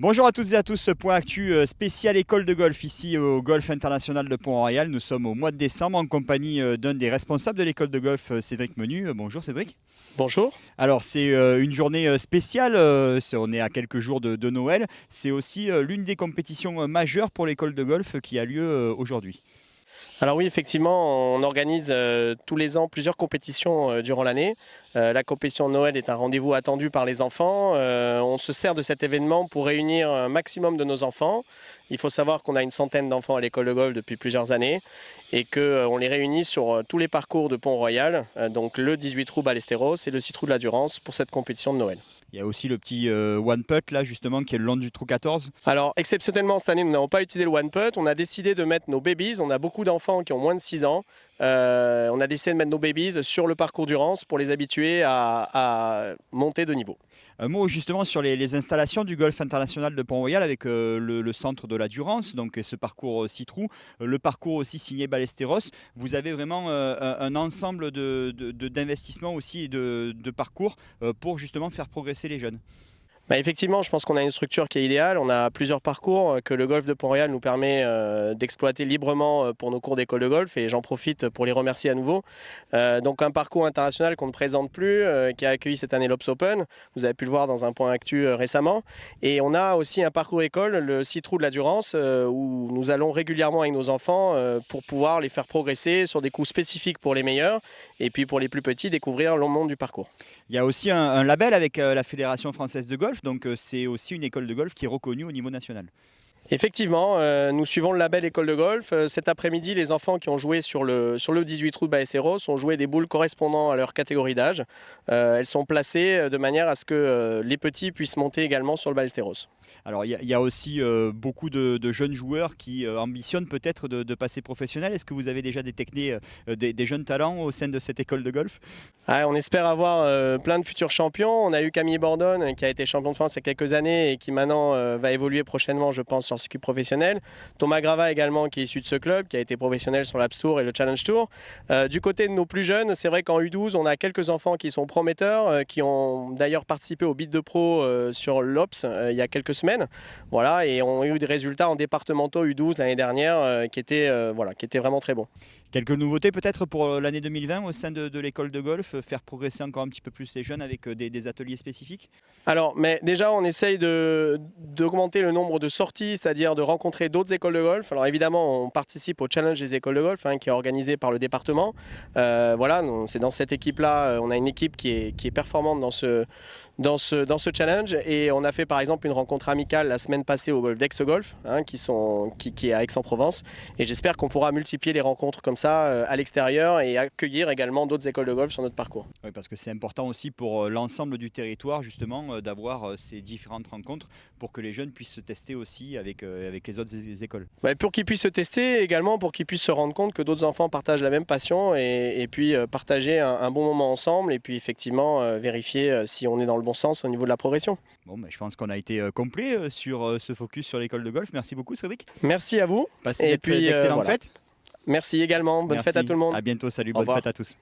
Bonjour à toutes et à tous, point actu spécial école de golf ici au Golf International de Pont-Royal. Nous sommes au mois de décembre en compagnie d'un des responsables de l'école de golf, Cédric Menu. Bonjour Cédric. Bonjour. Alors c'est une journée spéciale, on est à quelques jours de Noël. C'est aussi l'une des compétitions majeures pour l'école de golf qui a lieu aujourd'hui. Alors oui, effectivement, on organise tous les ans plusieurs compétitions durant l'année. La compétition de Noël est un rendez-vous attendu par les enfants. On se sert de cet événement pour réunir un maximum de nos enfants. Il faut savoir qu'on a une centaine d'enfants à l'école de golf depuis plusieurs années et qu'on les réunit sur tous les parcours de Pont-Royal, donc le 18 trous Ballesteros et le 6 trous de la Durance pour cette compétition de Noël. Il y a aussi le petit one putt là justement qui est le long du trou 14. Alors exceptionnellement cette année nous n'avons pas utilisé le one putt, on a décidé de mettre nos babies, on a beaucoup d'enfants qui ont moins de 6 ans, on a décidé de mettre nos babies sur le parcours Durance pour les habituer à monter de niveau. Un mot justement sur les installations du Golf International de Pont-Royal avec le centre de la Durance, donc ce parcours 6 trous, le parcours aussi signé Ballesteros. Vous avez vraiment un ensemble d'investissements aussi et de parcours pour justement faire progresser les jeunes. Bah effectivement, je pense qu'on a une structure qui est idéale. On a plusieurs parcours que le golf de Pont-Royal nous permet d'exploiter librement pour nos cours d'école de golf et j'en profite pour les remercier à nouveau. Donc un parcours international qu'on ne présente plus, qui a accueilli cette année l'Ops Open. Vous avez pu le voir dans un point actu récemment. Et on a aussi un parcours école, le 6 trous de la Durance, où nous allons régulièrement avec nos enfants pour pouvoir les faire progresser sur des coups spécifiques pour les meilleurs et puis pour les plus petits, découvrir le monde du parcours. Il y a aussi un label avec la Fédération française de golf, donc c'est aussi une école de golf qui est reconnue au niveau national. Effectivement, nous suivons le label école de golf. Cet après-midi, les enfants qui ont joué sur le 18 trous de Ballesteros ont joué des boules correspondant à leur catégorie d'âge. Elles sont placées de manière à ce que les petits puissent monter également sur le Ballesteros. Alors il y a aussi beaucoup de jeunes joueurs qui ambitionnent peut-être de passer professionnel. Est-ce que vous avez déjà détecté des jeunes talents au sein de cette école de golf? On espère avoir plein de futurs champions. On a eu Camille Bordone qui a été champion de France il y a quelques années et qui maintenant va évoluer prochainement, je pense, sur le circuit professionnel. Thomas Grava également qui est issu de ce club, qui a été professionnel sur l'Apps Tour et le Challenge Tour. Du côté de nos plus jeunes, c'est vrai qu'en U12, on a quelques enfants qui sont prometteurs, qui ont d'ailleurs participé au Beat de Pro sur l'Ops il y a quelques semaines. Voilà, et ont eu des résultats en départementaux U12 l'année dernière qui étaient vraiment très bons. Quelques nouveautés peut-être pour l'année 2020 au sein de l'école de golf, faire progresser encore un petit peu plus les jeunes avec des ateliers spécifiques? Alors, mais déjà, on essaye d'augmenter le nombre de sorties, c'est-à-dire de rencontrer d'autres écoles de golf. Alors évidemment, on participe au challenge des écoles de golf qui est organisé par le département. Voilà, c'est dans cette équipe-là, on a une équipe qui est performante dans ce challenge. Et on a fait par exemple une rencontre amicale la semaine passée au golf d'Aix-Golf, qui est à Aix-en-Provence. Et j'espère qu'on pourra multiplier les rencontres comme ça à l'extérieur et accueillir également d'autres écoles de golf sur notre parcours. Oui, parce que c'est important aussi pour l'ensemble du territoire justement d'avoir ces différentes rencontres pour que les jeunes puissent se tester aussi avec les autres écoles. Pour qu'ils puissent se tester, également pour qu'ils puissent se rendre compte que d'autres enfants partagent la même passion et puis partager un bon moment ensemble et puis effectivement vérifier si on est dans le bon sens au niveau de la progression. Bon, je pense qu'on a été complet sur ce focus sur l'école de golf. Merci beaucoup Cédric. Merci à vous. Passez d'excellentes fêtes. Merci également. Bonne fête à tout le monde. À bientôt. Salut. Au Bonne revoir. fête à tous.